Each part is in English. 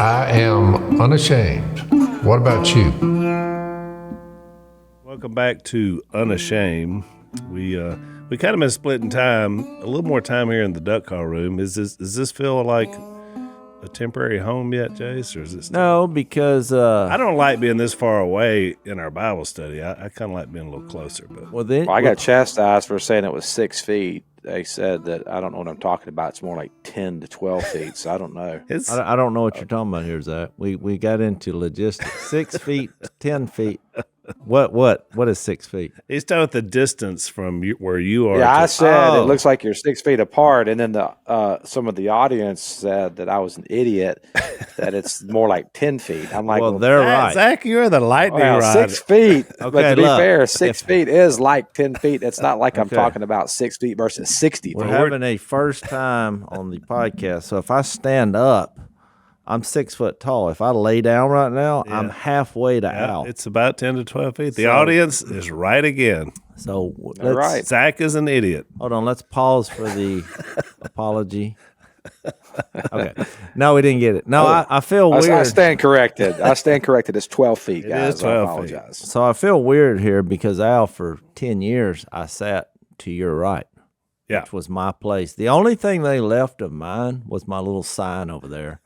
I am unashamed. What about you? Welcome back to Unashamed. We kind of been splitting time, a little more time here in the duck call room. Is this feel like a temporary home yet, Jase, or is it still? No, because I don't like being this far away in our Bible study. I kind of like being a little closer. But I got chastised for saying it was 6 feet. They said that I don't know what I'm talking about. It's more like 10 to 12 feet, so I don't know. I don't know what you're talking about here, Zach. We got into logistics. 6 feet, 10 feet. What is 6 feet? He's talking about the distance from where you are. Yeah, I said it looks like you're 6 feet apart, and then the some of the audience said that I was an idiot, that it's more like 10 feet. I'm like, well they're right. Zach, you're the lightning rod. 6 feet. Okay, but to be look, fair, 6 feet is like 10 feet. It's not like I'm talking about 6 feet versus 60 feet. We're having a first time on the podcast, so if I stand up, I'm 6 foot tall. If I lay down right now, I'm halfway to Al. It's about 10 to 12 feet. The audience is right again. So right. Zach is an idiot. Hold on. Let's pause for the apology. Okay. No, we didn't get it. No, I feel weird. I stand corrected. It's 12 feet, guys. It is 12 I apologize. feet. So I feel weird here because, Al, for 10 years, I sat to your right. Yeah. Which was my place. The only thing they left of mine was my little sign over there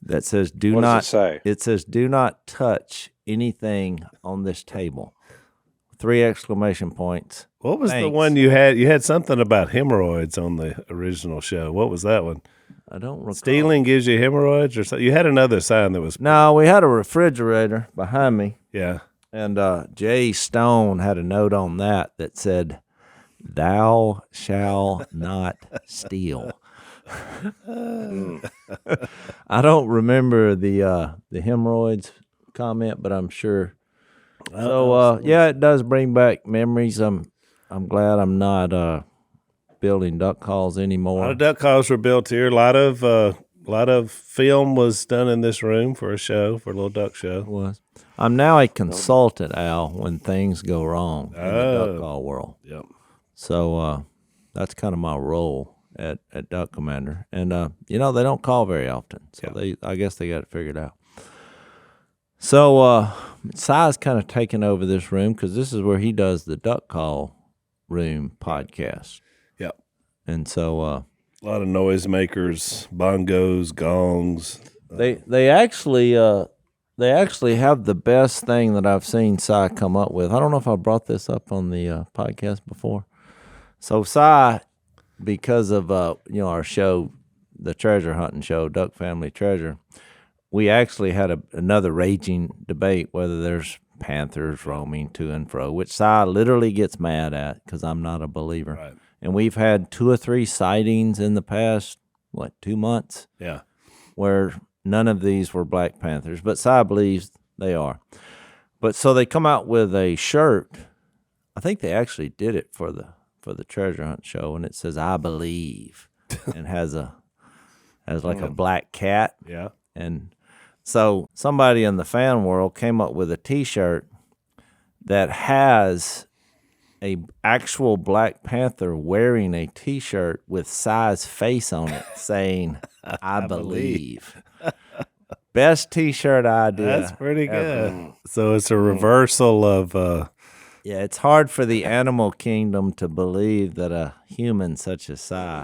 that says, What does it say? It says, do not touch anything on this table. 3 exclamation points. What was Thanks. the one you had? You had something about hemorrhoids on the original show. What was that one? I don't recall. Stealing gives you hemorrhoids or something? You had another sign that was... No, we had a refrigerator behind me. Yeah. And Jay Stone had a note on that said, "Thou shall not steal." I don't remember the hemorrhoids comment, but I'm sure. So yeah, it does bring back memories. I'm glad I'm not building duck calls anymore. A lot of duck calls were built here. A lot of film was done in this room for a show, for a little duck show. Was. I'm now a consultant, Al, when things go wrong in the duck call world. Yep. So that's kind of my role at Duck Commander. And, they don't call very often. So I guess they got it figured out. So Si's kind of taken over this room because this is where he does the Duck Call Room podcast. Yep. And so a lot of noisemakers, bongos, gongs. they actually have the best thing that I've seen Si come up with. I don't know if I brought this up on the podcast before. So Si, because of our show, the treasure hunting show, Duck Family Treasure, we actually had another raging debate whether there's panthers roaming to and fro, which Si literally gets mad at because I'm not a believer. Right. And we've had 2 or 3 sightings in the past, 2 months? Yeah. Where none of these were black panthers, but Si believes they are. But so they come out with a shirt. I think they actually did it for the treasure hunt show, and it says "I believe," and has a black cat. Yeah. And so somebody in the fan world came up with a T-shirt that has a actual Black Panther wearing a T-shirt with Si's face on it saying, I believe. Best T-shirt idea. That's pretty good. Ever. So it's a reversal of... Yeah, it's hard for the animal kingdom to believe that a human such as Si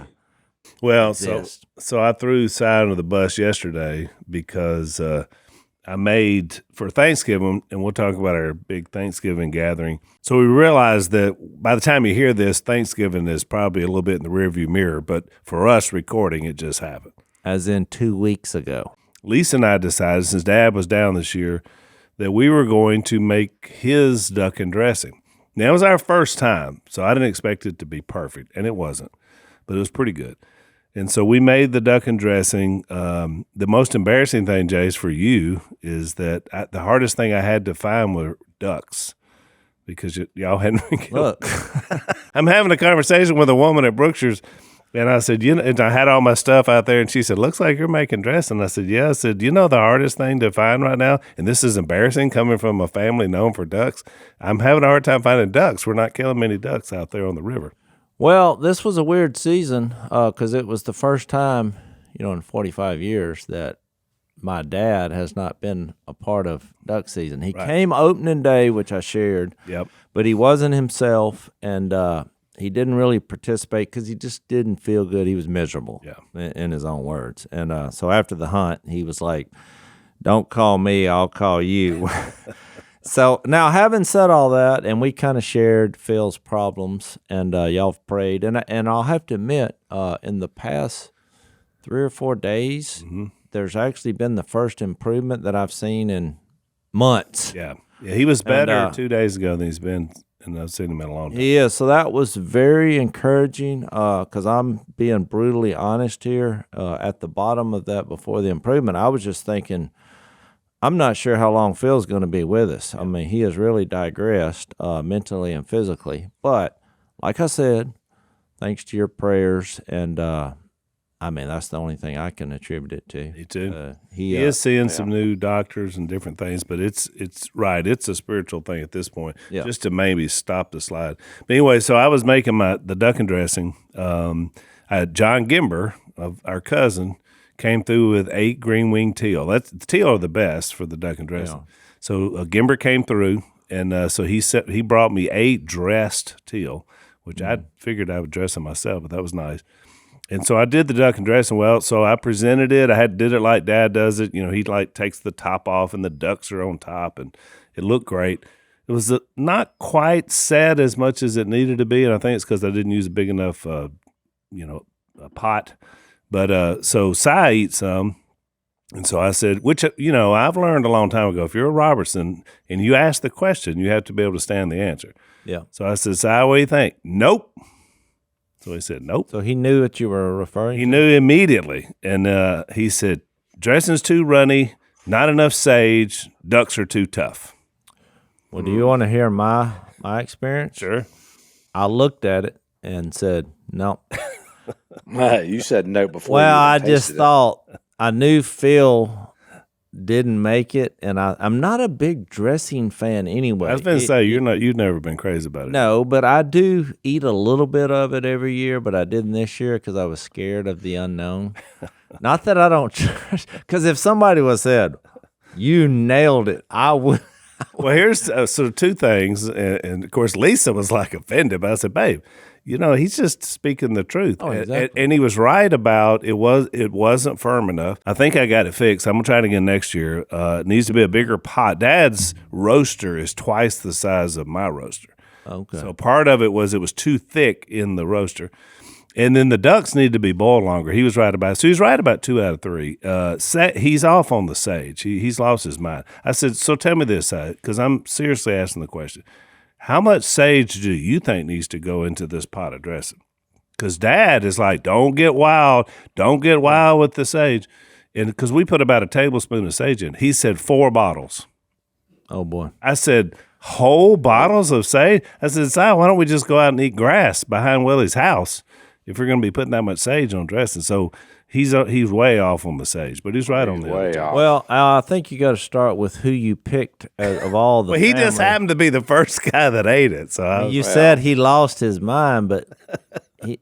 Well, exists. so I threw Si under the bus yesterday because I made for Thanksgiving, and we'll talk about our big Thanksgiving gathering. So we realized that by the time you hear this, Thanksgiving is probably a little bit in the rearview mirror, but for us recording, it just happened. As in 2 weeks ago. Lisa and I decided, since Dad was down this year, that we were going to make his duck and dressing. Now, it was our first time, so I didn't expect it to be perfect, and it wasn't, but it was pretty good. And so we made the duck and dressing. The most embarrassing thing, Jase, for you is that the hardest thing I had to find were ducks because y'all hadn't been killed. Look. I'm having a conversation with a woman at Brookshire's, and I said, and I had all my stuff out there, and she said, looks like you're making dressing. I said, yeah. I said, the hardest thing to find right now, and this is embarrassing coming from a family known for ducks, I'm having a hard time finding ducks. We're not killing many ducks out there on the river. Well, this was a weird season because it was the first time, in 45 years that my dad has not been a part of duck season. He came opening day, which I shared. Yep. But he wasn't himself, and he didn't really participate because he just didn't feel good. He was miserable, in his own words. And so after the hunt, he was like, "Don't call me, I'll call you." So now, having said all that, and we kind of shared Phil's problems, and y'all have prayed, and I'll have to admit, in the past 3 or 4 days, there's actually been the first improvement that I've seen in months. Yeah, he was better 2 days ago than he's been, and I've seen him in a long time. Yeah, so that was very encouraging because I'm being brutally honest here. At the bottom of that, before the improvement, I was just thinking, I'm not sure how long Phil's going to be with us. I mean, he has really digressed mentally and physically. But like I said, thanks to your prayers, and I mean, that's the only thing I can attribute it to. Me too. He is seeing some new doctors and different things, but it's right. It's a spiritual thing at this point, just to maybe stop the slide. But anyway, so I was making the duck and dressing. I had John Gimber, of our cousin, came through with 8 green winged teal. The teal are the best for the duck and dressing. Yeah. So Gimber came through, and so he brought me 8 dressed teal, which I figured I would dress them myself, but that was nice. And so I did the duck and dressing. Well, so I presented it. Did it like Dad does it. You know, he takes the top off, and the ducks are on top, and it looked great. It was not quite set as much as it needed to be, and I think it's because I didn't use a big enough, a pot. But so Si eats some, and so I said, which, I've learned a long time ago, if you're a Robertson and you ask the question, you have to be able to stand the answer. Yeah. So I said, Si, what do you think? Nope. So he said, nope. So he knew what you were referring to? He knew immediately, and he said, dressing's too runny, not enough sage, ducks are too tough. Well, do you want to hear my experience? Sure. I looked at it and said, no. You said no before. Well, I just thought I knew Phil didn't make it, and I'm not a big dressing fan anyway. I was going to say you've never been crazy about it. No, but I do eat a little bit of it every year, but I didn't this year because I was scared of the unknown. Not that I don't trust, because if somebody was said, "You nailed it," I would. Well, here's so 2 things, and of course Lisa was like offended, but I said, "Babe, he's just speaking the truth." Oh, exactly. And he was right about it wasn't firm enough. I think I got it fixed. I'm gonna try it again next year. It needs to be a bigger pot. Dad's roaster is twice the size of my roaster. Okay. So part of it was too thick in the roaster. And then the ducks need to be boiled longer. He was right about it. So he's right about 2 out of 3. He's off on the sage. He's lost his mind. I said, so tell me this, because I'm seriously asking the question. How much sage do you think needs to go into this pot of dressing? Because Dad is like, don't get wild. Don't get wild with the sage. And because we put about a tablespoon of sage in. He said 4 bottles. Oh, boy. I said, whole bottles of sage? I said, Si, why don't we just go out and eat grass behind Willie's house if we're going to be putting that much sage on dressing? So he's way off on the sage, but he's right on the way other. off. Well, I think you got to start with who you picked of all the Well, he family. just happened to be the first guy that ate it. So You said he lost his mind, but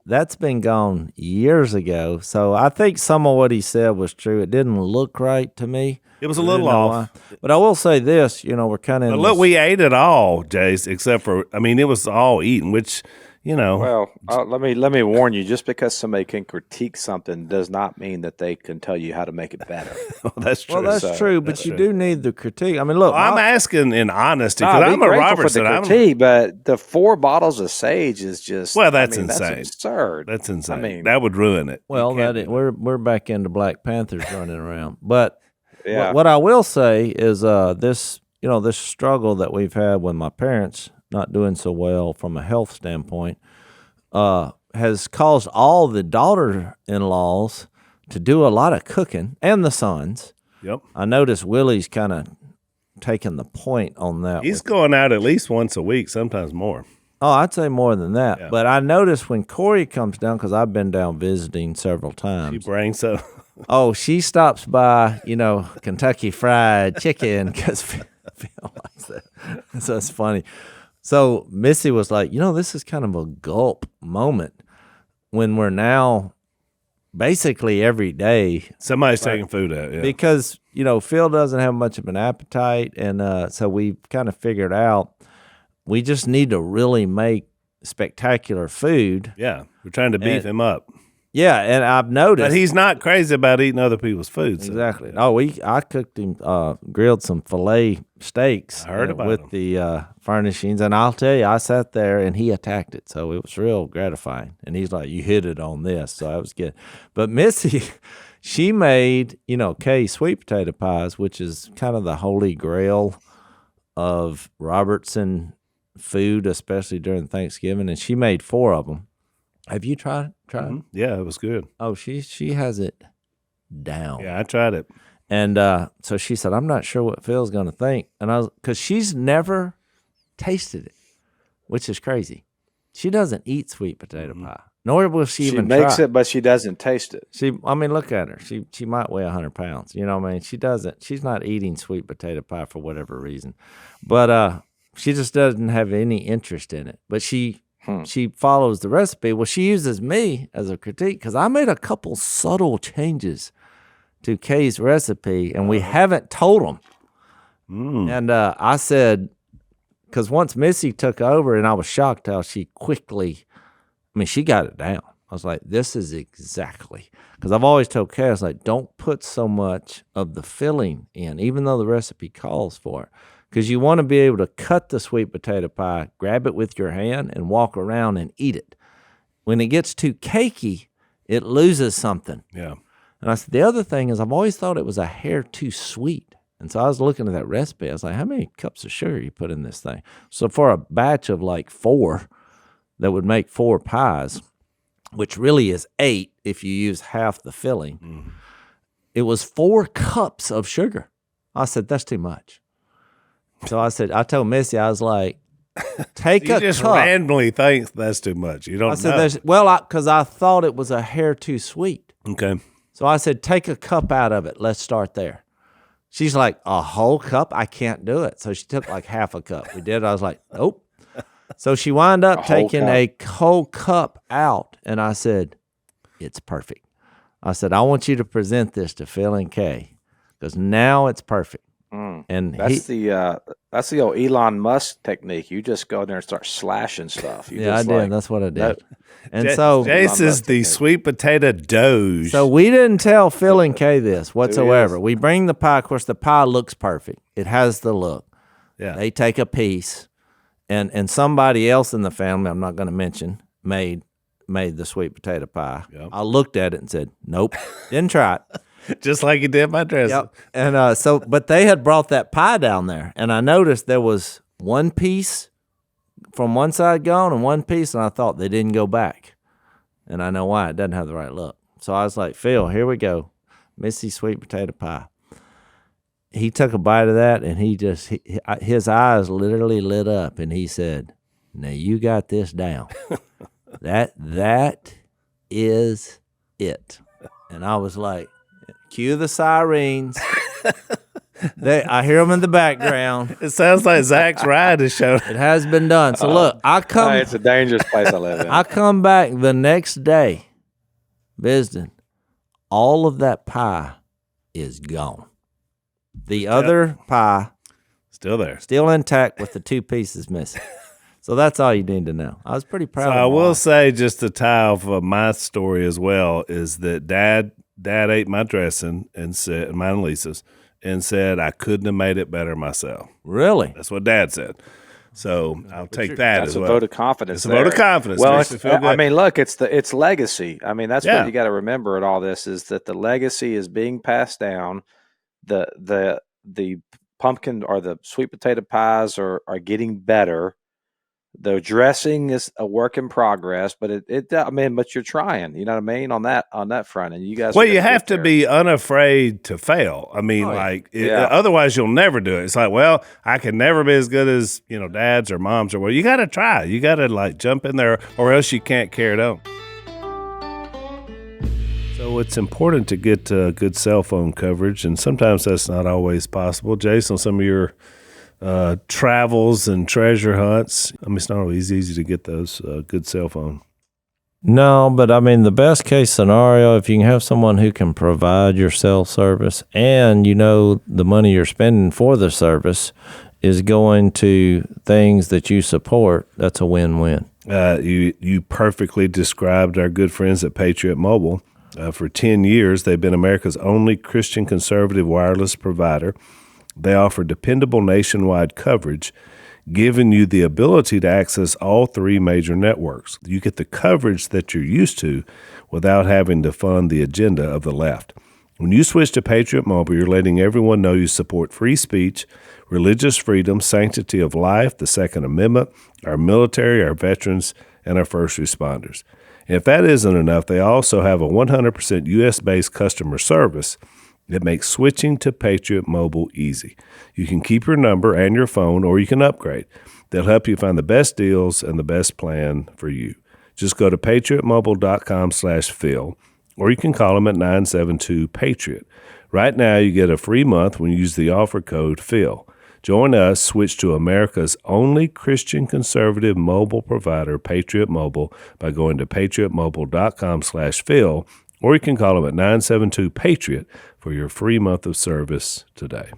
that's been gone years ago. So I think some of what he said was true. It didn't look right to me. It was a little off. But I will say this, we're kind of. Look, we ate it all, Jase, except for, it was all eaten, which, Well, let me warn you. Just because somebody can critique something does not mean that they can tell you how to make it better. Well, that's true. Well, that's true, but you do need the critique. I mean, look. I'm asking in honesty, because I'm a Robertson. But the 4 bottles of sage is just. Well, that's insane. That's absurd. That's insane. That would ruin it. Well, we're back into Black Panthers running around. But yeah. what I will say is this struggle that we've had with my parents not doing so well from a health standpoint has caused all the daughter-in-laws to do a lot of cooking, and the sons. Yep. I noticed Willie's kind of taking the point on that. He's going out at least once a week, sometimes more. Oh, I'd say more than that. Yeah. But I noticed when Corey comes down, because I've been down visiting several times. She brings up. Oh, she stops by, Kentucky Fried Chicken, because Phil likes that. So that's funny. So Missy was like, this is kind of a gulp moment when we're now basically every day Somebody's taking food out. Yeah. because, Phil doesn't have much of an appetite. And so we kind of figured out we just need to really make spectacular food. Yeah. We're trying to beef him up. Yeah, and I've noticed. But he's not crazy about eating other people's food. So. Exactly. Oh, I cooked him, grilled some filet steaks I heard about with them. the furnishings, and I'll tell you, I sat there and he attacked it, so it was real gratifying. And he's like, "You hit it on this," so that was good. But Missy, she made Kay sweet potato pies, which is kind of the holy grail of Robertson food, especially during Thanksgiving, and she made 4 of them. Have you tried? Mm-hmm. Yeah, it was good. Oh, she has it down. Yeah, I tried it. And so she said, "I'm not sure what Phil's going to think." And I was, because she's never tasted it, which is crazy. She doesn't eat sweet potato pie, nor will she even makes try. it, but she doesn't taste it. Look at her. She might weigh 100 pounds. You know what I mean? She's not eating sweet potato pie for whatever reason. But she just doesn't have any interest in it. But she follows the recipe. Well, she uses me as a critique because I made a couple subtle changes to Kay's recipe, and we haven't told them. And I said, because once Missy took over, and I was shocked how she quickly, she got it down. I was like, this is exactly, because I've always told Kay, I was like, don't put so much of the filling in, even though the recipe calls for it. Because you want to be able to cut the sweet potato pie, grab it with your hand, and walk around and eat it. When it gets too cakey, it loses something. Yeah. And I said, the other thing is I've always thought it was a hair too sweet. And so I was looking at that recipe. I was like, how many cups of sugar you put in this thing? So for a batch of like 4 that would make 4 pies, which really is 8 if you use half the filling, it was 4 cups of sugar. I said, that's too much. So I told Missy, I was like, take a cup. You just randomly think that's too much. You don't know. Because I thought it was a hair too sweet. Okay. So I said, take a cup out of it. Let's start there. She's like, a whole cup? I can't do it. So she took like half a cup. We did. I was like, nope. So she wound up taking a whole cup out. And I said, it's perfect. I said, I want you to present this to Phil and Kay because now it's perfect. And that's the old Elon Musk technique. You just go there and start slashing stuff. I did. That's what I did. And so Jase is the sweet potato doge. So we didn't tell Phil and Kay this whatsoever. We bring the pie. Of course, the pie looks perfect. It has the look. Yeah. They take a piece, and somebody else in the family, I'm not going to mention, made the sweet potato pie. Yep. I looked at it and said, nope, didn't try it. Just like you did my dressing. Yep. And but they had brought that pie down there, and I noticed there was one piece from one side gone and one piece, and I thought they didn't go back. And I know why. It doesn't have the right look. So I was like, Phil, here we go. Missy sweet potato pie. He took a bite of that, and his eyes literally lit up, and he said, now you got this down. That is it. And I was like, cue the sirens. I hear them in the background. It sounds like Zach's ride is showing. It has been done. So look, it's a dangerous place I live in. I come back the next day visiting. All of that pie is gone. The other pie still there, still intact with the 2 pieces missing. So that's all you need to know. I was pretty proud of I will say, just to tie off of my story as well, is that Dad ate my dressing and said, mine and Lisa's, and said I couldn't have made it better myself. Really? That's what Dad said. So I'll take that as well. That's a vote of confidence. It's a vote of confidence. Well, look, it's legacy. I mean, that's what you got to remember in all this is that the legacy is being passed down. The pumpkin or the sweet potato pies are getting better. The dressing is a work in progress, but but you're trying, you know what I mean, on that front. And you guys, well, you have to be unafraid to fail. I mean, otherwise you'll never do it. It's like, well, I can never be as good as, dads or moms or you got to try. You got to jump in there or else you can't carry it on. So it's important to get good cell phone coverage, and sometimes that's not always possible. Jason, on some of your travels and treasure hunts, it's not always easy to get those good cell phone. No, but I mean, the best case scenario, if you can have someone who can provide your cell service and the money you're spending for the service is going to things that you support, that's a win-win. You perfectly described our good friends at Patriot Mobile. For 10 years, they've been America's only Christian conservative wireless provider. They offer dependable nationwide coverage, giving you the ability to access all three major networks. You get the coverage that you're used to without having to fund the agenda of the left. When you switch to Patriot Mobile, you're letting everyone know you support free speech, religious freedom, sanctity of life, the Second Amendment, our military, our veterans, and our first responders. And if that isn't enough, they also have a 100% U.S.-based customer service that makes switching to Patriot Mobile easy. You can keep your number and your phone, or you can upgrade. They'll help you find the best deals and the best plan for you. Just go to patriotmobile.com/Phil, or you can call them at 972-PATRIOT. Right now, you get a free month when you use the offer code Phil. Join us, switch to America's only Christian conservative mobile provider, Patriot Mobile, by going to patriotmobile.com/Phil, or you can call them at 972-PATRIOT for your free month of service today.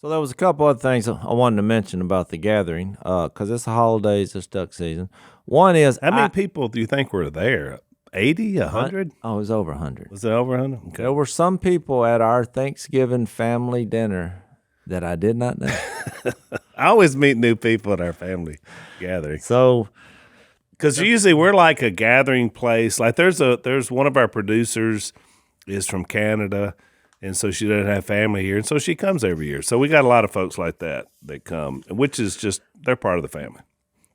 So there was a couple other things I wanted to mention about the gathering, because it's the holidays, it's duck season. One is, how many people do you think were there? 80, 100? Oh, it was over 100. Was it over 100? Okay. There were some people at our Thanksgiving family dinner that I did not know. I always meet new people at our family gathering. So, because usually we're like a gathering place. Like there's one of our producers is from Canada, and so she doesn't have family here, and so she comes every year. So we got a lot of folks like that come, which is just they're part of the family.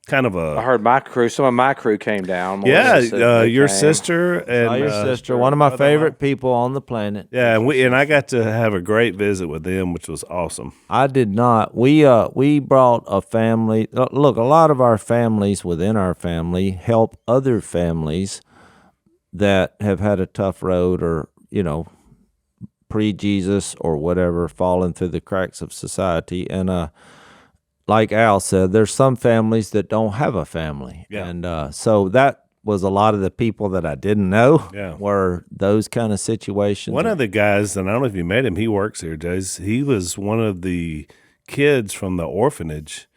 Kind of a. I heard some of my crew came down. Your sister and your sister, one of my favorite people on the planet. Yeah, and I got to have a great visit with them, which was awesome. I did not. We brought a family. Look, a lot of our families within our family help other families that have had a tough road, or pre-Jesus or whatever, falling through the cracks of society, and like Al said, there's some families that don't have a family. Yeah. And so that was a lot of the people that I didn't know were those kind of situations. One of the guys, and I don't know if you met him, he works here, Jase. He was one of the kids from the orphanage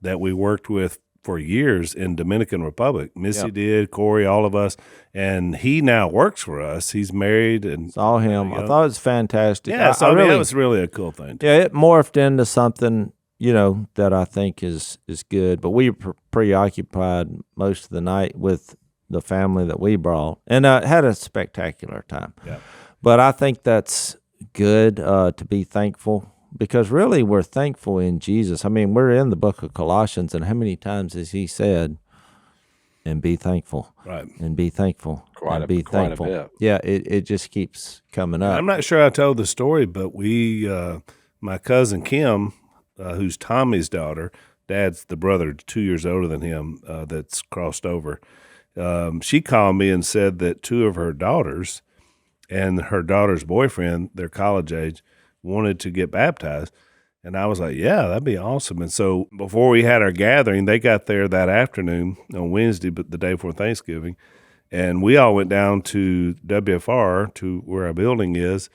that we worked with for years in Dominican Republic. Missy did, Corey, all of us. And he now works for us. He's married. And saw him. I thought it was fantastic. Yeah, so that was really a cool thing. Yeah, it morphed into something that I think is good. But we were preoccupied most of the night with the family that we brought, and had a spectacular time. Yeah. But I think that's good to be thankful, because really we're thankful in Jesus. I mean, we're in the book of Colossians, and how many times has he said, and be thankful, right? And be thankful, quite a bit. Yeah, it just keeps coming up. I'm not sure I told the story, but we, my cousin Kim, who's Tommy's daughter, Dad's the brother 2 years older than him, that's crossed over. She called me and said that two of her daughters and her daughter's boyfriend, they're college age, wanted to get baptized. And I was like, yeah, that'd be awesome. And so before we had our gathering, they got there that afternoon on Wednesday, but the day before Thanksgiving. And we all went down to WFR, to where our building is.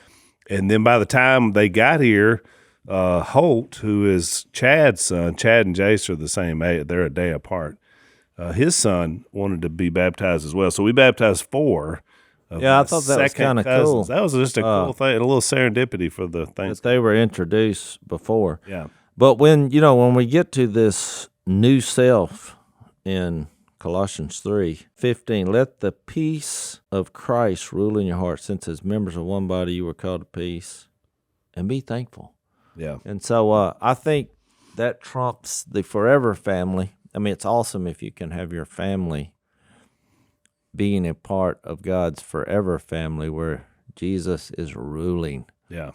And then by the time they got here, Holt, who is Chad's son, Chad and Jase are the same age, they're a day apart. His son wanted to be baptized as well. So we baptized four. I thought that was kind of cool. That was just a cool thing, a little serendipity for the thing. That they were introduced before. Yeah. But when we get to this new self in Colossians 3:15, let the peace of Christ rule in your heart, since as members of one body you were called to peace, and be thankful. Yeah. And so I think that trumps the forever family. I mean, it's awesome if you can have your family being a part of God's forever family where Jesus is ruling. Yeah.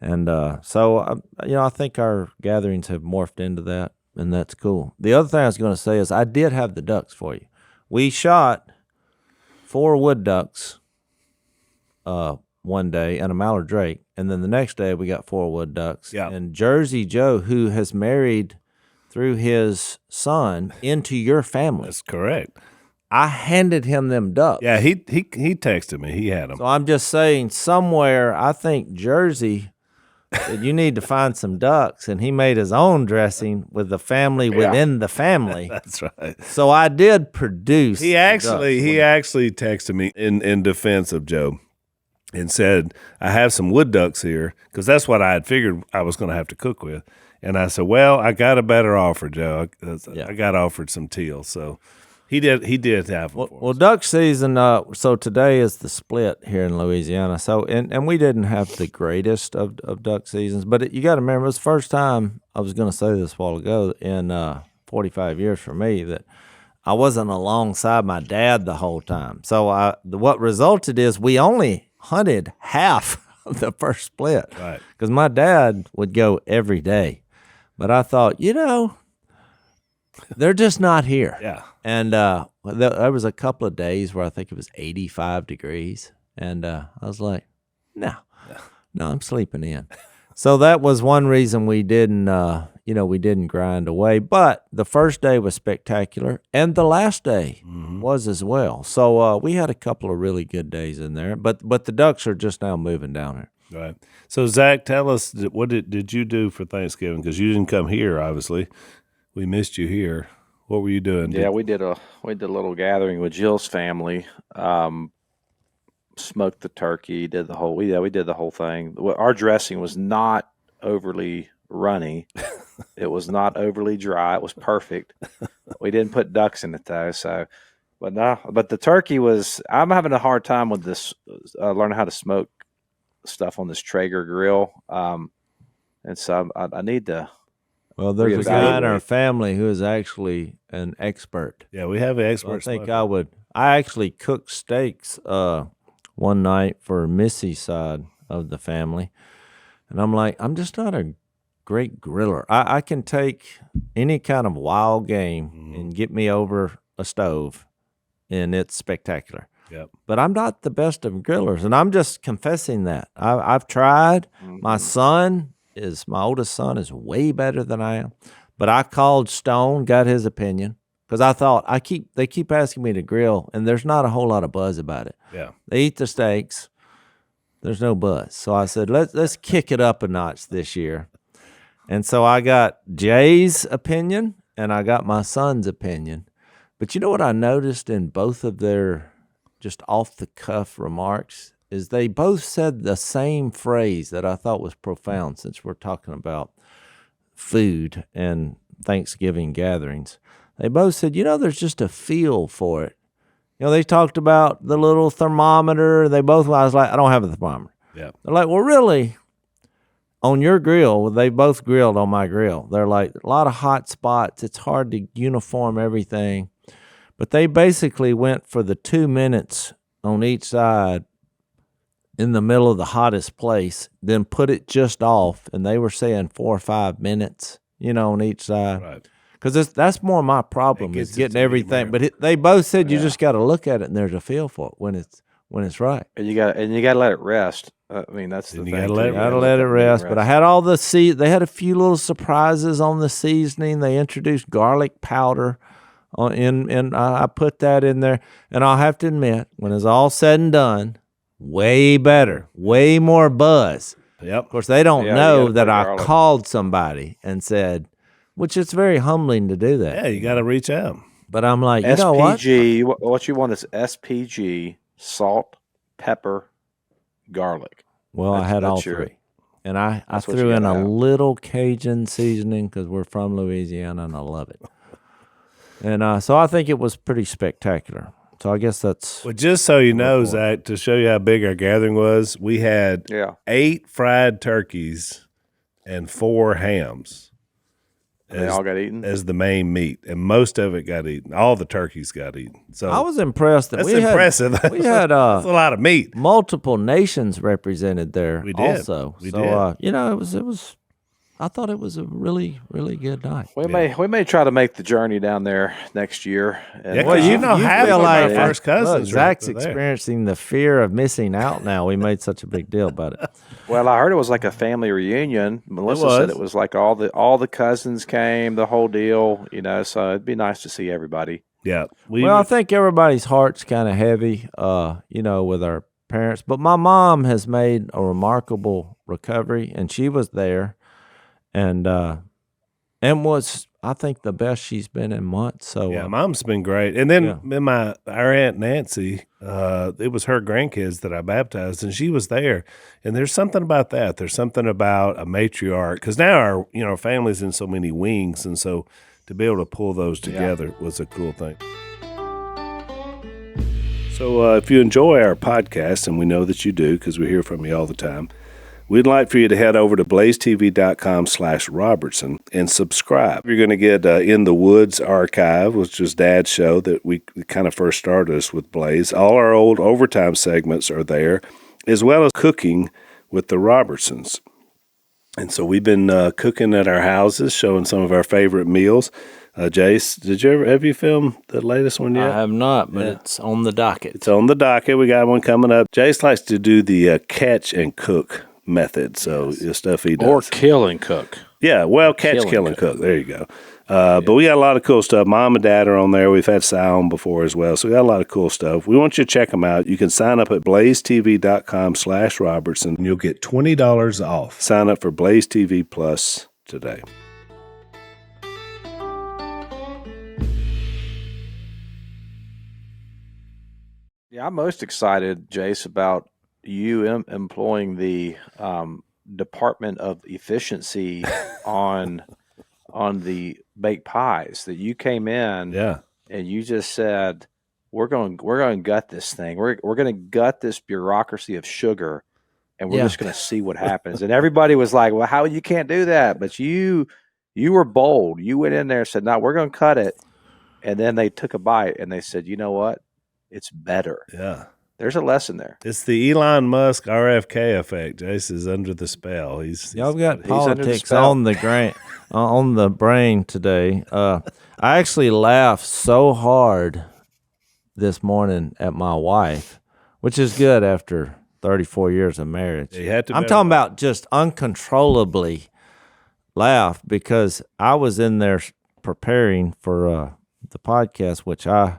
And so, I think our gatherings have morphed into that, and that's cool. The other thing I was going to say is I did have the ducks for you. We shot 4 wood ducks one day and a mallard drake, and then the next day we got 4 wood ducks. Yeah. And Jersey Joe, who has married through his son into your family. That's correct. I handed him them ducks. Yeah, he texted me. He had them. So I'm just saying, somewhere I think Jersey said, you need to find some ducks, and he made his own dressing with the family within the family. That's right. So I did produce. He actually texted me in defense of Joe and said, I have some wood ducks here, because that's what I had figured I was going to have to cook with. And I said, well, I got a better offer, Joe. I got offered some teal. So he did have them for us. Well, duck season, so today is the split here in Louisiana. So, and we didn't have the greatest of duck seasons, but you got to remember, it was the first time, I was going to say this a while ago, in 45 years for me, that I wasn't alongside my dad the whole time. So what resulted is we only hunted half of the first split. Right. Because my dad would go every day. But I thought, they're just not here. Yeah. And there was a couple of days where I think it was 85 degrees. And I was like, no, I'm sleeping in. So that was one reason we didn't grind away. But the first day was spectacular, and the last day was as well. So we had a couple of really good days in there. But the ducks are just now moving down here. Right. So, Zach, tell us, what did you do for Thanksgiving? Because you didn't come here, obviously. We missed you here. What were you doing? Yeah, we did a little gathering with Jill's family. Smoked the turkey, did the whole we did the whole thing. Our dressing was not overly runny. It was not overly dry. It was perfect. We didn't put ducks in it though, so but the turkey was. I'm having a hard time with this learning how to smoke stuff on this Traeger grill, and so I need to. Well, there's a guy in our family who is actually an expert. Yeah, we have an expert. So I think I actually cooked steaks one night for Missy's side of the family, and I'm like, I'm just not a great griller. I can take any kind of wild game and get me over a stove, and it's spectacular. Yep. But I'm not the best of grillers, and I'm just confessing that. I've tried. My oldest son is way better than I am. But I called Stone, got his opinion, because I thought they keep asking me to grill, and there's not a whole lot of buzz about it. Yeah. They eat the steaks. There's no buzz. So I said, let's kick it up a notch this year. And so I got Jay's opinion, and I got my son's opinion. But you know what I noticed in both of their just off-the-cuff remarks is they both said the same phrase that I thought was profound, since we're talking about food and Thanksgiving gatherings. They both said, there's just a feel for it. They talked about the little thermometer. I was like, I don't have a thermometer. Yeah. They're like, well, really? On your grill, they both grilled on my grill. They're like, a lot of hot spots. It's hard to uniform everything. But they basically went for the 2 minutes on each side in the middle of the hottest place, then put it just off, and they were saying 4 or 5 minutes, on each side. Right. Because that's more my problem, is getting everything. But they both said you just got to look at it, and there's a feel for it when it's right. And you got to let it rest. I mean, that's the thing. You got to let it rest. But I had all they had a few little surprises on the seasoning. They introduced garlic powder. And I put that in there, and I'll have to admit, when it's all said and done, way better, way more buzz. Yep. Of course, they don't know that I garlic. called somebody and said, which it's very humbling to do that. Yeah, you got to reach out. But I'm like, SPG, you know what? What you want is SPG, salt, pepper, garlic. Well, I had all three. And I what threw you in gotta a have. little Cajun seasoning because we're from Louisiana, and I love it. And so I think it was pretty spectacular. So I guess that's... Well, just so you know, Zach, to show you how big our gathering was, we had 8 fried turkeys and 4 hams. They all got eaten? As the main meat, and most of it got eaten. All the turkeys got eaten. So I was impressed that that's impressive. We had that's a lot of meat. Multiple nations represented there. We did. Also, we so did. It was. I thought it was a really, really good night. We may try to make the journey down there next year. And, Well, half feel of like our first cousins. Look, Zach's right there. experiencing the fear of missing out now. We made such a big deal about it. Well, I heard it was like a family reunion. Melissa said it was like all the cousins came, the whole deal. So it'd be nice to see everybody. Yeah. Well, I think everybody's heart's kind of heavy, with our parents. But my mom has made a remarkable recovery, and she was there, and was, I think, the best she's been in months. So yeah, Mom's been great. And then our Aunt Nancy, it was her grandkids that I baptized, and she was there. And there's something about that. There's something about a matriarch, because now our family's in so many wings, and so to be able to pull those together was a cool thing. So if you enjoy our podcast, and we know that you do because we hear from you all the time, we'd like for you to head over to blazetv.com/Robertson and subscribe. You're going to get In the Woods archive, which was Dad's show that we kind of first started us with Blaze. All our old overtime segments are there, as well as Cooking with the Robertsons. And so we've been cooking at our houses, showing some of our favorite meals. Jase, have you filmed the latest one yet? I have not, but it's on the docket. It's on the docket. We got one coming up. Jase likes to do the catch and cook method, so the stuff he does. Or kill and cook. Yeah, well, catch, kill, and cook. There you go. But we got a lot of cool stuff. Mom and Dad are on there. We've had Si on before as well, so we got a lot of cool stuff. We want you to check them out. You can sign up at blazetv.com/Robertson, and you'll get $20 off. Sign up for Blaze TV Plus today. Yeah, I'm most excited, Jase, about you employing the Department of Efficiency on the baked pies. That you came in, and you just said, "We're going to gut this thing. We're going to gut this bureaucracy of sugar, and we're just going to see what happens." And everybody was like, "Well, how you can't do that?" But you were bold. You went in there and said, "No, we're going to cut it." And then they took a bite and they said, "You know what? It's better." Yeah. There's a lesson there. It's the Elon Musk RFK effect. Jase is under the spell. Y'all got politics on the brain today. I actually laughed so hard this morning at my wife, which is good after 34 years of marriage. I'm talking about just uncontrollably laugh because I was in there preparing for the podcast, which I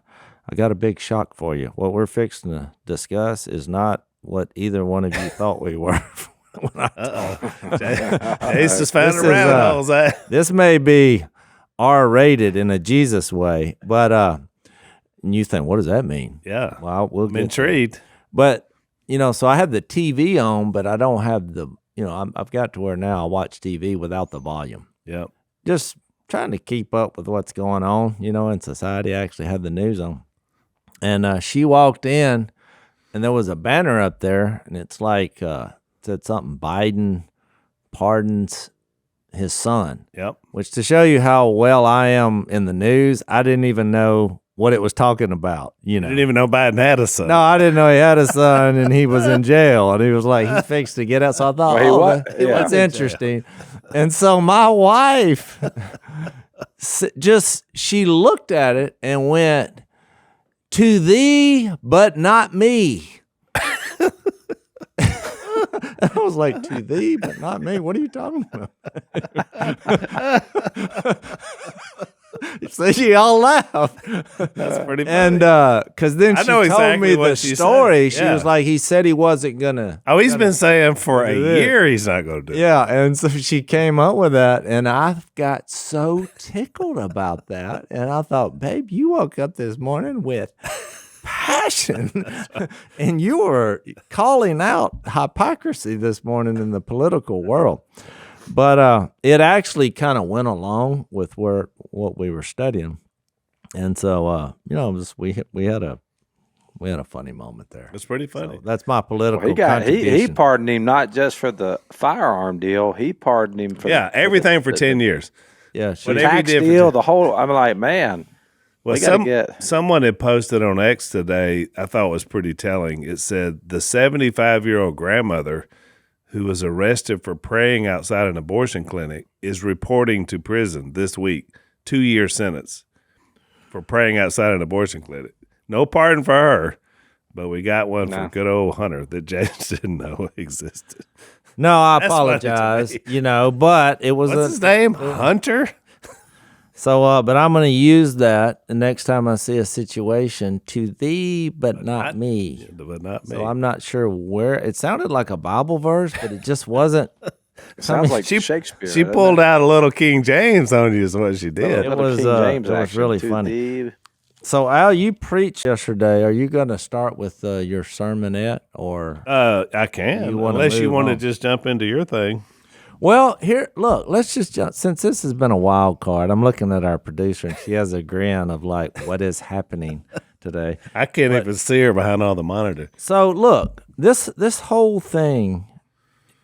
got a big shock for you. What we're fixing to discuss is not what either one of you thought we were. Jase just found around. This may be R-rated in a Jesus way, but you think, what does that mean? Yeah. Well, I'm intrigued. But, so I have the TV on, but I don't have the, I've got to where now I watch TV without the volume. Yep. Just trying to keep up with what's going on, in society. I actually had the news on. And she walked in, and there was a banner up there, and it's like said something, Biden pardons his son. Yep. Which, to show you how well I am in the news, I didn't even know what it was talking about. You didn't even know Biden had a son. No, I didn't know he had a son, and he was in jail, and he was like, he fixed to get out. So I thought, that's interesting. And so my wife she looked at it and went, "To thee, but not me." And I was like, "To thee, but not me? What are you talking about?" So she all laughed. That's pretty funny. And because then she told me the story. Said. She was like, he said he wasn't going to. Oh, he's been saying for a year he's not going to do it. Yeah, and so she came up with that, and I got so tickled about that. And I thought, babe, you woke up this morning with passion, and you were calling out hypocrisy this morning in the political world. But it actually kind of went along with what we were studying, and so we had a funny moment there. It's pretty funny. So that's my political contribution. He pardoned him not just for the firearm deal. He pardoned him for everything for 10 years. Yeah, the tax deal, the whole. I'm like, man. Well, someone had posted on X today. I thought was pretty telling. It said the 75-year-old grandmother who was arrested for praying outside an abortion clinic is reporting to prison this week, 2-year sentence for praying outside an abortion clinic. No pardon for her, but we got one from good old Hunter that James didn't know existed. No, I That's funny to apologize. me. But it was What's his name? Hunter? So, but I'm going to use that the next time I see a situation, to thee, but not me. But not me. So I'm not sure where it sounded like a Bible verse, but it just wasn't. Sounds like Shakespeare. She doesn't pulled it? out a little King James on you is what she did. Little was, King James it was action really to funny. thee. So Al, you preached yesterday. Are you going to start with your sermonette, or? I can, You wanna unless you move want to on? just jump into your thing. Well, here, look, let's just jump. Since this has been a wild card, I'm looking at our producer, and she has a grin of like, what is happening today? I can't even see her behind all the monitor. So look, this whole thing,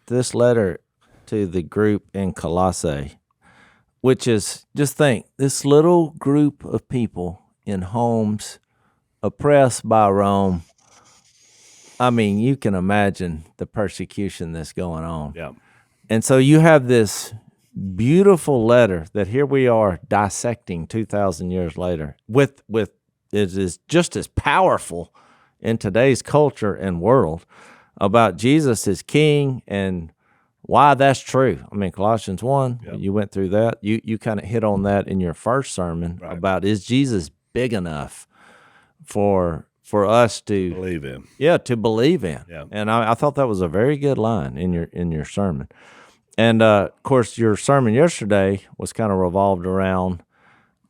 this letter to the group in Colossae, which is, just think, this little group of people in homes oppressed by Rome. I mean, you can imagine the persecution that's going on. Yeah. And so you have this beautiful letter that here we are dissecting 2,000 years later with it is just as powerful in today's culture and world about Jesus as King and why that's true. I mean, Colossians 1, you went through that. You kind of hit on that in your first sermon about, is Jesus big enough for us to Believe in. Yeah, to believe in. Yeah. And I thought that was a very good line in your sermon. And of course, your sermon yesterday was kind of revolved around,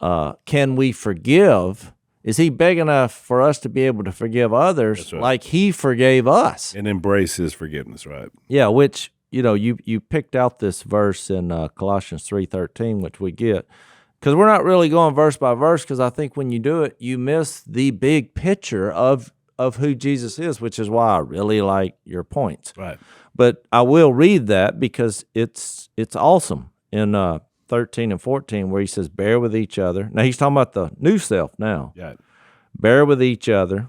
can we forgive? Is he big enough for us to be able to forgive others like he forgave us? And embrace his forgiveness, right? Yeah, which, you picked out this verse in Colossians 3:13, which we get, because we're not really going verse by verse, because I think when you do it, you miss the big picture of who Jesus is, which is why I really like your points. Right. But I will read that because it's awesome in 13 and 14, where he says, bear with each other. Now he's talking about the new self now. Yeah. Bear with each other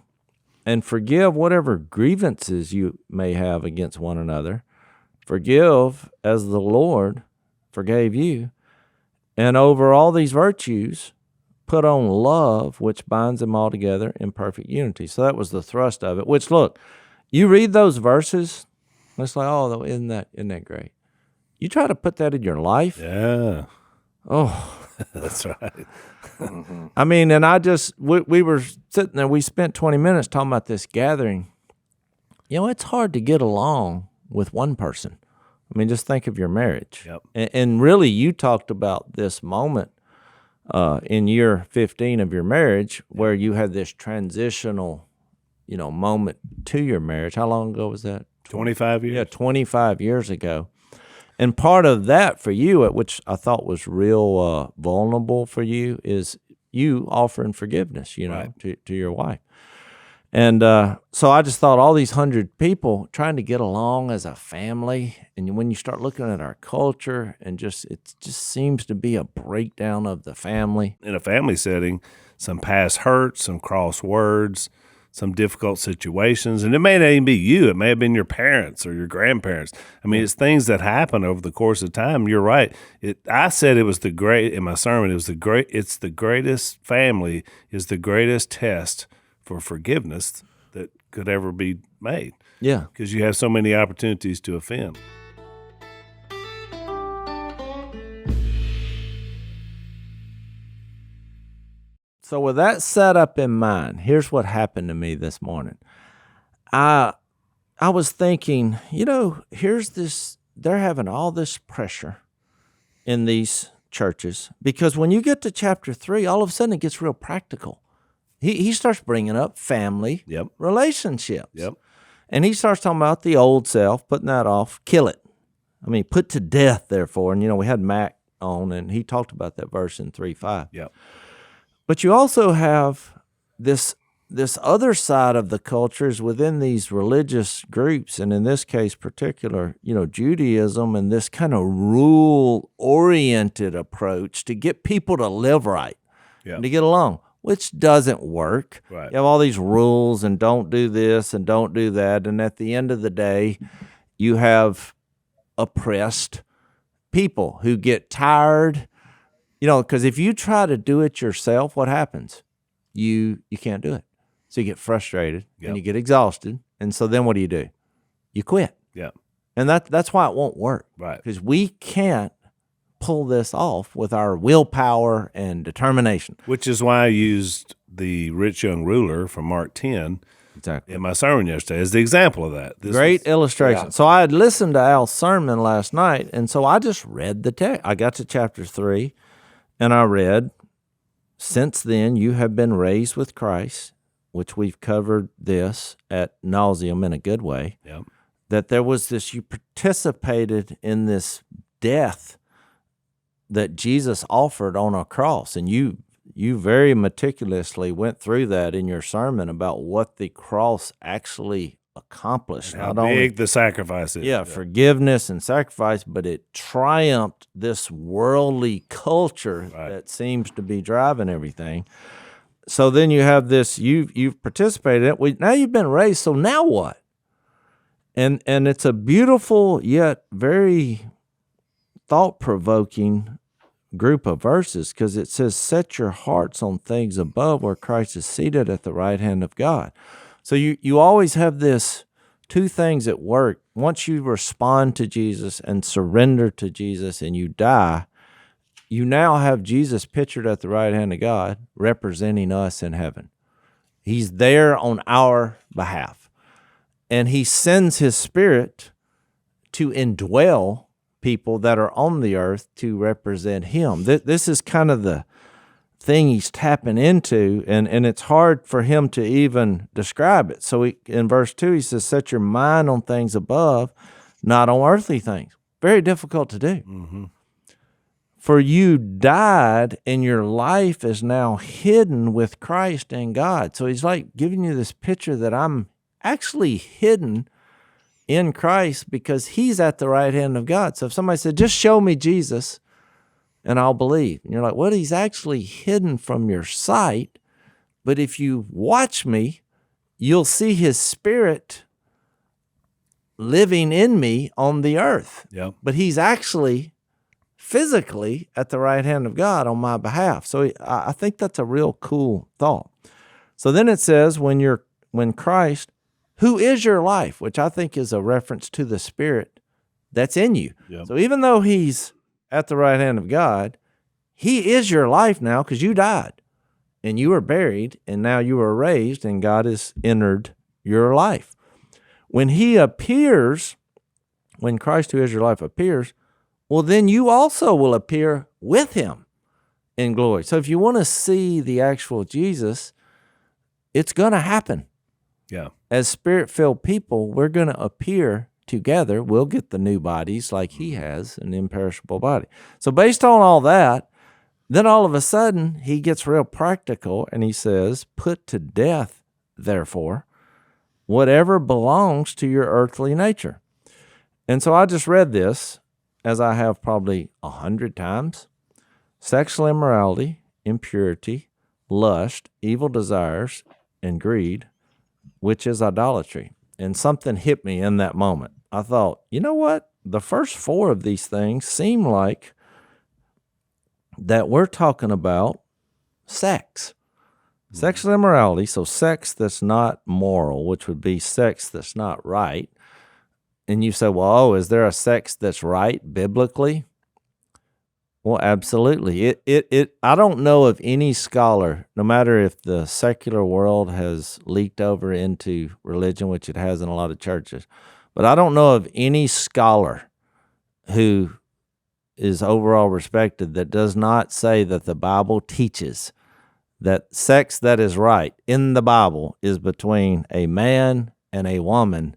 and forgive whatever grievances you may have against one another. Forgive as the Lord forgave you. And over all these virtues, put on love, which binds them all together in perfect unity. So that was the thrust of it, which, look, you read those verses, it's like, oh, isn't that great? You try to put that in your life. Yeah. Oh, That's right. I mean, and we were sitting there, we spent 20 minutes talking about this gathering. It's hard to get along with one person. I mean, just think of your marriage. Yep. And really, you talked about this moment in year 15 of your marriage where you had this transitional, moment to your marriage. How long ago was that? 25 years? Yeah, 25 years ago. And part of that for you, which I thought was real vulnerable for you, is you offering forgiveness, Right. to your wife. And so I just thought all these 100 people trying to get along as a family, and when you start looking at our culture, and it just seems to be a breakdown of the family. In a family setting, some past hurts, some cross words, some difficult situations, and it may not even be you. It may have been your parents or your grandparents. I mean, it's things that happen over the course of time. You're right. I said it was in my sermon. It's the greatest family is the greatest test for forgiveness that could ever be made. Yeah. Because you have so many opportunities to offend. So with that setup in mind, here's what happened to me this morning. I was thinking, here's this, they're having all this pressure in these churches, because when you get to chapter 3, all of a sudden it gets real practical. He starts bringing up family relationships. Yep. And he starts talking about the old self, putting that off, kill it. I mean, put to death, therefore. And, we had Mac on, and he talked about that verse in 3:5. Yep. But you also have this other side of the cultures within these religious groups, and in this case particular, Judaism, and this kind of rule-oriented approach to get people to live right and to get along, which doesn't work. Right. You have all these rules and don't do this and don't do that, and at the end of the day, you have oppressed people who get tired. Because if you try to do it yourself, what happens? You can't do it. So you get frustrated and you get exhausted. And so then what do? You quit. Yeah. And that's why it won't work. Right. Because we can't pull this off with our willpower and determination. Which is why I used the rich young ruler from Mark 10 Exactly. in my sermon yesterday as the example of that. Great illustration. yeah. So I had listened to Al's sermon last night, and so I just read the text. I got to chapter 3, and I read, "Since then you have been raised with Christ," which we've covered this at nauseum in a good way, Yep. that there was this, you participated in this death that Jesus offered on a cross, and you very meticulously went through that in your sermon about what the cross actually accomplished. How Not big only the sacrifice is. forgiveness and sacrifice, but it triumphed this worldly culture Right. that seems to be driving everything. So then you have this, you've participated in it. Now you've been raised, so now what? And it's a beautiful yet very thought-provoking group of verses, because it says, "Set your hearts on things above where Christ is seated at the right hand of God." So you always have this two things at work. Once you respond to Jesus and surrender to Jesus and you die, you now have Jesus pictured at the right hand of God representing us in heaven. He's there on our behalf. And he sends his Spirit to indwell people that are on the earth to represent him. This is kind of the thing he's tapping into, and it's hard for him to even describe it. So in verse 2, he says, "Set your mind on things above, not on earthly things." Very difficult to do. Mm-hmm. "For you died, and your life is now hidden with Christ in God." So he's like giving you this picture that I'm actually hidden in Christ because he's at the right hand of God. So if somebody said, "Just show me Jesus and I'll believe," and you're like, "Well, he's actually hidden from your sight, but if you watch me, you'll see his Spirit living in me on the earth." Yep. But he's actually physically at the right hand of God on my behalf. So I think that's a real cool thought. So then it says, when Christ, who is your life, which I think is a reference to the Spirit that's in you. Yep. So even though he's at the right hand of God, he is your life now because you died and you were buried and now you are raised and God has entered your life. When he appears, when Christ, who is your life, appears, well, then you also will appear with him in glory. So if you want to see the actual Jesus, it's going to happen. Yeah. As Spirit-filled people, we're going to appear together. We'll get the new bodies like he has, an imperishable body. So based on all that, then all of a sudden, he gets real practical and he says, "Put to death, therefore, whatever belongs to your earthly nature." And so I just read this, as I have probably 100 times: sexual immorality, impurity, lust, evil desires, and greed, which is idolatry. And something hit me in that moment. I thought, you know what? The first 4 of these things seem like that we're talking about sex. Sexual immorality, so sex that's not moral, which would be sex that's not right. And you say, well, is there a sex that's right biblically? Well, absolutely. I don't know of any scholar, no matter if the secular world has leaked over into religion, which it has in a lot of churches, but I don't know of any scholar who is overall respected that does not say that the Bible teaches that sex that is right in the Bible is between a man and a woman,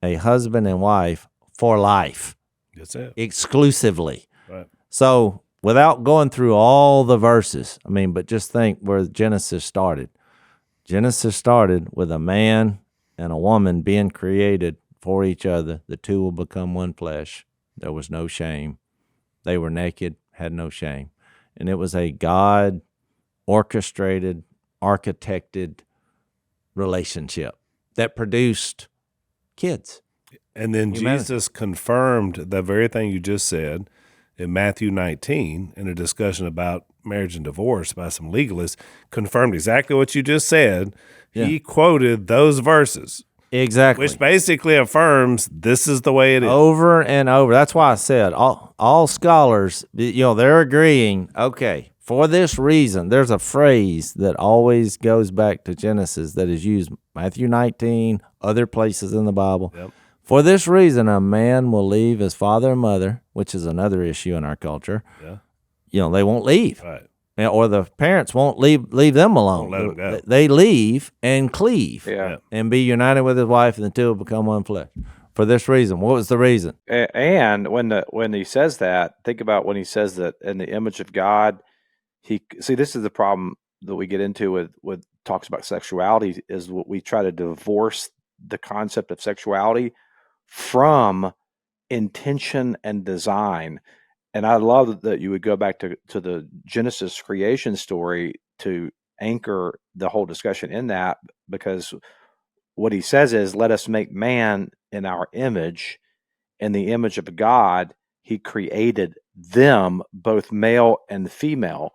a husband and wife for life. That's it. Exclusively. Right. So without going through all the verses, but just think where Genesis started. Genesis started with a man and a woman being created for each other. The two will become one flesh. There was no shame. They were naked, had no shame. And it was a God-orchestrated, architected relationship that produced kids. And then Humanity. Jesus confirmed the very thing you just said in Matthew 19 in a discussion about marriage and divorce by some legalists, confirmed exactly what you just said. Yeah. He quoted those verses. Exactly. Which basically affirms this is the way it is. Over and over. That's why I said all scholars, they're agreeing, okay, for this reason. There's a phrase that always goes back to Genesis that is used Matthew 19, other places in the Bible. Yep. For this reason, a man will leave his father and mother, which is another issue in our culture. Yeah. They won't leave. Right. Or the parents won't leave them alone. Won't let them go. They leave and cleave Yeah. and be united with his wife, and the two will become one flesh. For this reason. What was the reason? And when he says that, think about when he says that in the image of God, this is the problem that we get into with talks about sexuality, is what we try to divorce the concept of sexuality from intention and design. And I love that you would go back to the Genesis creation story to anchor the whole discussion in that, because what he says is, let us make man in our image. In the image of God, he created them, both male and female.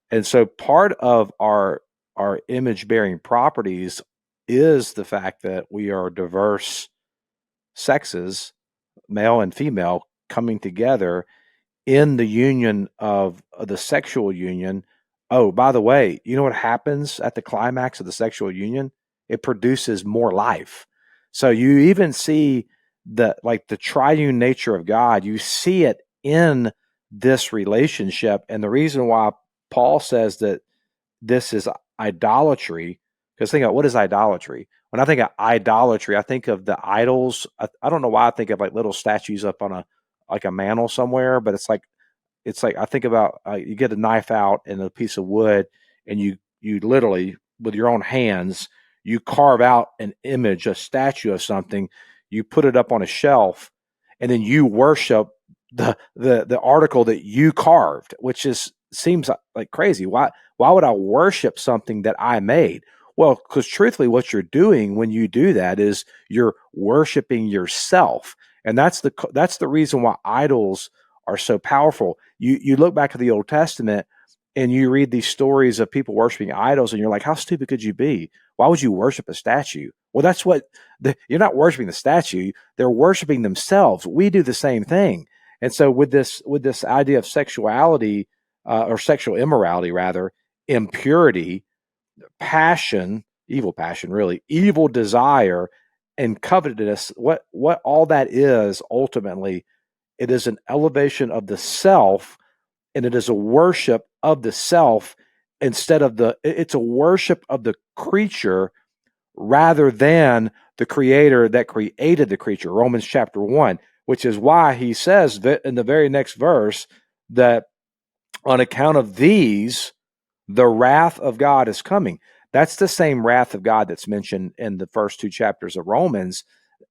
And so part of our image-bearing properties is the fact that we are diverse sexes, male and female, coming together in the union of the sexual union. Oh, by the way, you know what happens at the climax of the sexual union? It produces more life. So you even see the triune nature of God. You see it in this relationship. And the reason why Paul says that this is idolatry, because think about, what is idolatry? When I think of idolatry, I think of the idols. I don't know why I think of like little statues up on a mantle somewhere, but it's like I think about you get a knife out and a piece of wood, and you literally with your own hands you carve out an image, a statue of something. You put it up on a shelf, and then you worship the article that you carved, which seems like crazy. Why would I worship something that I made? Well, because truthfully, what you're doing when you do that is you're worshiping yourself, and that's the reason why idols are so powerful. You look back at the Old Testament and you read these stories of people worshiping idols, and you're like, how stupid could you be? Why would you worship a statue? Well, that's what you're not worshiping the statue; they're worshiping themselves. We do the same thing, and so with this idea of sexuality or sexual immorality, rather, impurity, passion, evil passion, really, evil desire, and covetousness, what all that is ultimately, it is an elevation of the self, and it is a worship of the self it's a worship of the creature rather than the creator that created the creature. Romans chapter 1, which is why he says in the very next verse that on account of these, the wrath of God is coming. That's the same wrath of God that's mentioned in the first two chapters of Romans,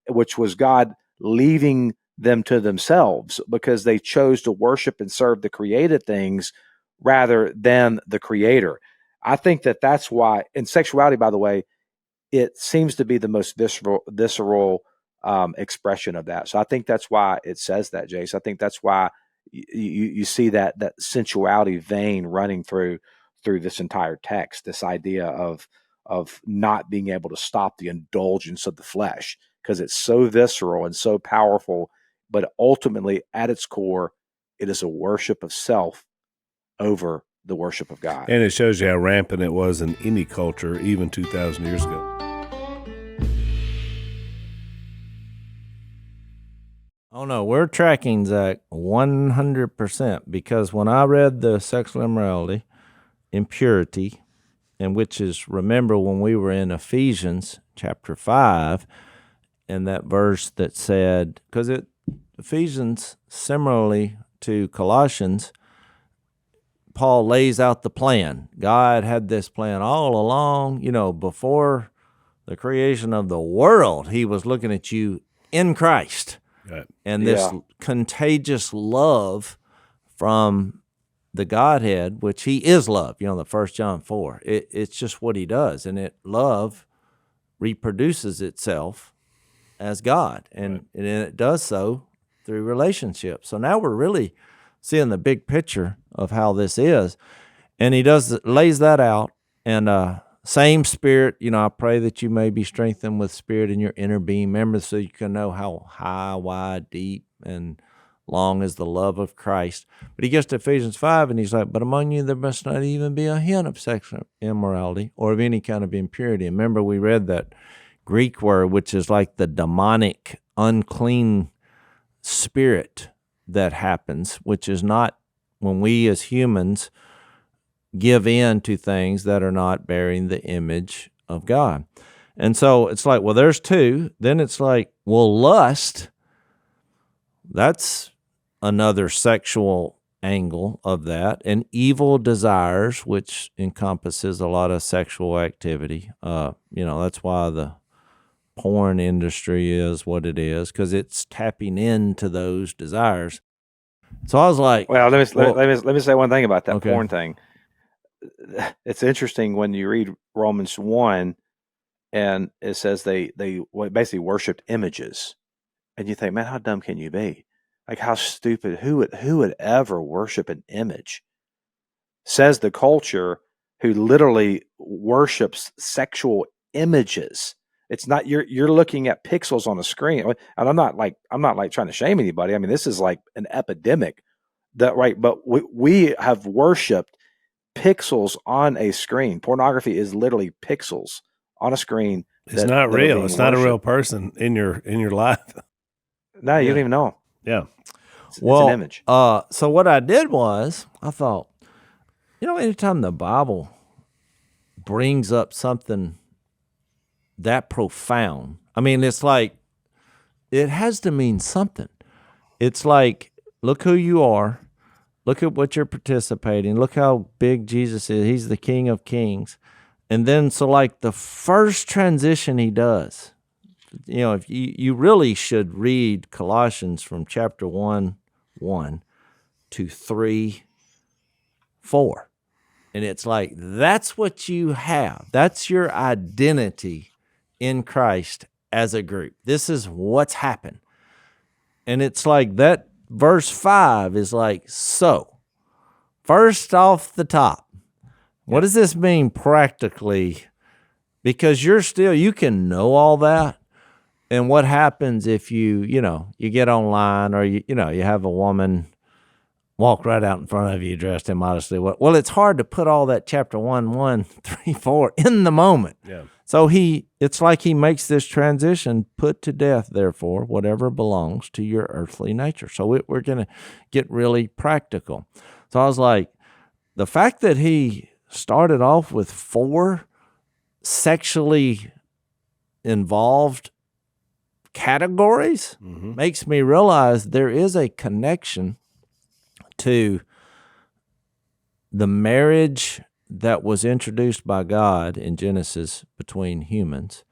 which was God leaving them to themselves because they chose to worship and serve the created things rather than the creator. I think that's why, in sexuality, by the way, it seems to be the most visceral expression of that. So I think that's why it says that, Jase. I think that's why you see that sensuality vein running through this entire text, this idea of not being able to stop the indulgence of the flesh, because it's so visceral and so powerful, but ultimately at its core, it is a worship of self over the worship of God. And it shows you how rampant it was in any culture, even 2,000 years ago. Oh, no, we're tracking, Zach, 100%, because when I read the sexual immorality, impurity, and which is, remember when we were in Ephesians chapter 5, and that verse that said, because Ephesians, similarly to Colossians, Paul lays out the plan. God had this plan all along, before the creation of the world. He was looking at you in Christ. Right. And this contagious love from the Godhead, which he is love, the 1 John 4. It's just what he does. And love reproduces itself as God. And it does so through relationships. So now we're really seeing the big picture of how this is. And he lays that out. And same Spirit, I pray that you may be strengthened with Spirit in your inner being. Remember, so you can know how high, wide, deep, and long is the love of Christ. But he gets to Ephesians 5, and he's like, but among you there must not even be a hint of sexual immorality or of any kind of impurity. And remember, we read that Greek word, which is like the demonic, unclean spirit that happens, which is not when we as humans give in to things that are not bearing the image of God. And so it's like, well, there's two. Then it's like, well, lust, that's another sexual angle of that. And evil desires, which encompasses a lot of sexual activity. That's why the porn industry is what it is, because it's tapping into those desires. So I was like, well, let me say one thing about that okay. porn thing. It's interesting when you read Romans 1 and it says they basically worshipped images, and you think, man, how dumb can you be? Like, how stupid? Who would ever worship an image? Says the culture who literally worships sexual images. It's not you're looking at pixels on a screen, and I'm not like trying to shame anybody. I mean, this is like an epidemic, But we have worshipped pixels on a screen. Pornography is literally pixels on a screen. It's not real. It's not a real person in your life. No, you don't even know. Yeah. It's an image. So what I did was I thought, anytime the Bible brings up something that profound, I mean, it's like it has to mean something. It's like, look who you are. Look at what you're participating. Look how big Jesus is. He's the King of Kings. And then, so like the first transition he does, if you really should read Colossians from chapter 1 to 3:4. And it's like, that's what you have. That's your identity in Christ as a group. This is what's happened. And it's like that. Verse 5 is like, so, first off the top, what does this mean practically? Because you can know all that. And what happens if you get online or, you have a woman walk right out in front of you dressed immodestly? Well, it's hard to put all that chapter 1, 3, 4 in the moment. Yeah. So it's like he makes this transition, put to death, therefore, whatever belongs to your earthly nature. So we're going to get really practical. So I was like, the fact that he started off with 4 sexually involved categories makes me realize there is a connection to the marriage that was introduced by God in Genesis between humans,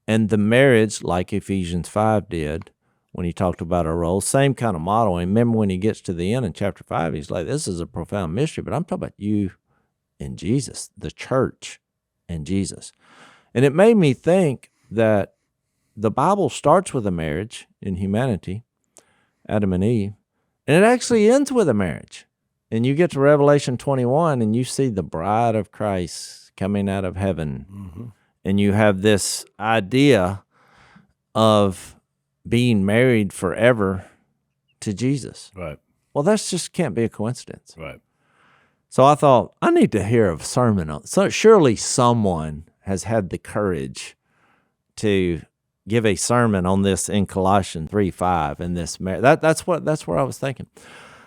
and the marriage, like Ephesians 5 did when he talked about our roles, same kind of model. And remember when he gets to the end in chapter 5, he's like, this is a profound mystery, but I'm talking about you and Jesus, the church and Jesus. And it made me think that the Bible starts with a marriage in humanity, Adam and Eve, and it actually ends with a marriage. And you get to Revelation 21 and you see the bride of Christ coming out of heaven. And you have this idea of being married forever to Jesus. Right. Well, that's just can't be a coincidence. Right. So I thought, I need to hear a sermon on. So surely someone has had the courage to give a sermon on this in Colossians 3:5 and this that's where I was thinking.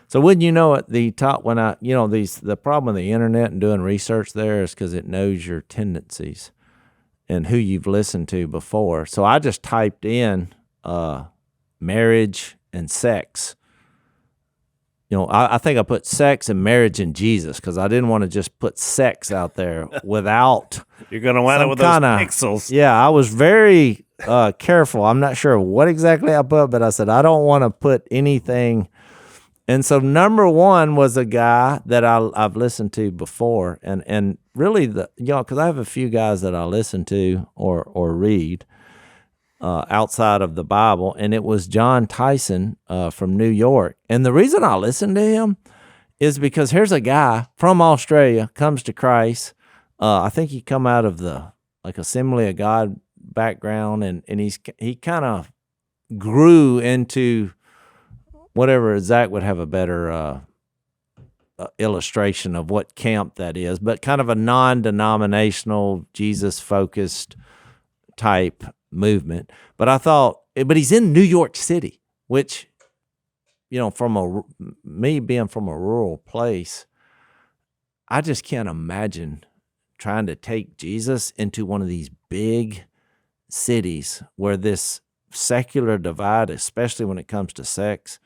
So wouldn't you know it, the problem with the internet and doing research there is because it knows your tendencies and who you've listened to before. So I just typed in marriage and sex. I think I put sex and marriage and Jesus because I didn't want to just put sex out there without. You're going to wind up with those pixels. Yeah, I was very careful. I'm not sure what exactly I put, but I said I don't want to put anything. And so number 1 was a guy that I've listened to before, and really because I have a few guys that I listen to or read outside of the Bible, and it was John Tyson from New York. And the reason I listened to him is because here's a guy from Australia, comes to Christ, I think he come out of the like Assembly of God background, and he kind of grew into whatever. Zach would have a better illustration of what camp that is, but kind of a non-denominational, Jesus-focused type movement. But I thought, but he's in New York City, which, from me being from a rural place, I just can't imagine trying to take Jesus into one of these big cities where this secular divide, especially when it comes to sex,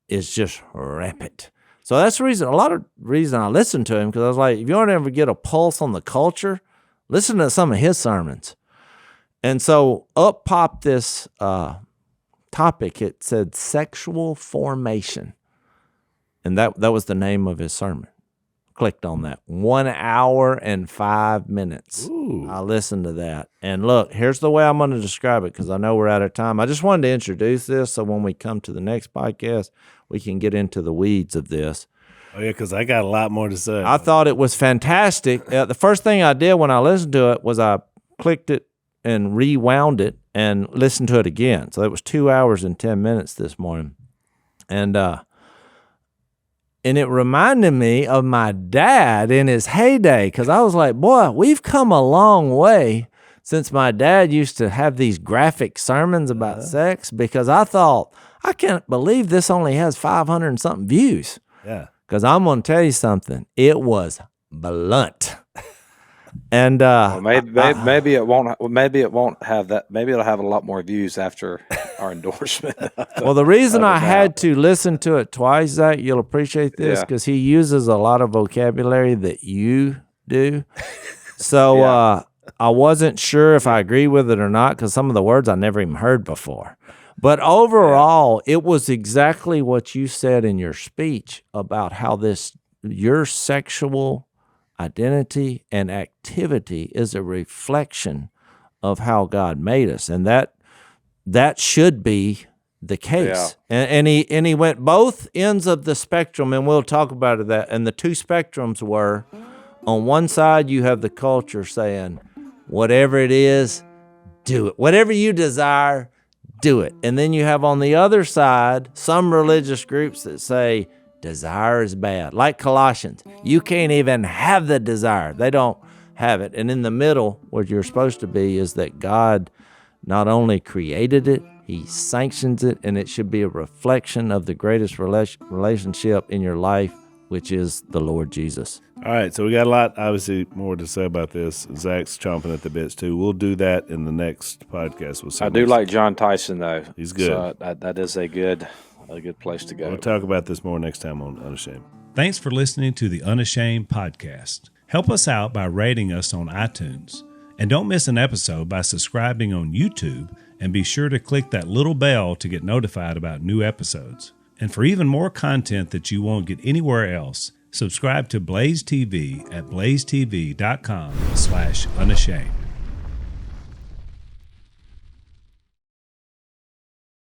is just rampant. So that's the reason, a lot of reason I listened to him, because I was like, if you want to ever get a pulse on the culture, listen to some of his sermons. And so up popped this topic. It said sexual formation. And that was the name of his sermon. Clicked on that. 1 hour and 5 minutes. Ooh. I listened to that. And look, here's the way I'm going to describe it, because I know we're out of time. I just wanted to introduce this so when we come to the next podcast, we can get into the weeds of this. Oh, yeah, because I got a lot more to say. I thought it was fantastic. The first thing I did when I listened to it was I clicked it and rewound it and listened to it again. So it was 2 hours and 10 minutes this morning. And it reminded me of my dad in his heyday, because I was like, boy, we've come a long way since my dad used to have these graphic sermons about sex, because I thought, I can't believe this only has 500 and something views. Yeah. Because I'm going to tell you something. It was blunt. And maybe it won't. Maybe it won't have that. Maybe it'll have a lot more views after our endorsement. Well, the reason I had to listen to it twice, Zach, you'll appreciate this, because he uses a lot of vocabulary that you do. So I wasn't sure if I agree with it or not, because some of the words I never even heard before. But overall, it was exactly what you said in your speech about how your sexual identity and activity is a reflection of how God made us, and that should be the case. Yeah. And he went both ends of the spectrum, and we'll talk about that. And the two spectrums were, on one side you have the culture saying, whatever it is, do it. Whatever you desire, do it. And then you have on the other side some religious groups that say desire is bad, like Colossians. You can't even have the desire. They don't have it. And in the middle, what you're supposed to be is that God not only created it, he sanctions it, and it should be a reflection of the greatest relationship in your life, which is the Lord Jesus. All right, so we got a lot, obviously, more to say about this. Zach's chomping at the bits, too. We'll do that in the next podcast. I do like John Tyson, though. He's good. So that is a good place to go. We'll talk about this more next time on Unashamed. Thanks for listening to the Unashamed podcast. Help us out by rating us on iTunes. And don't miss an episode by subscribing on YouTube, and be sure to click that little bell to get notified about new episodes. And for even more content that you won't get anywhere else, subscribe to Blaze TV at blazetv.com/unashamed.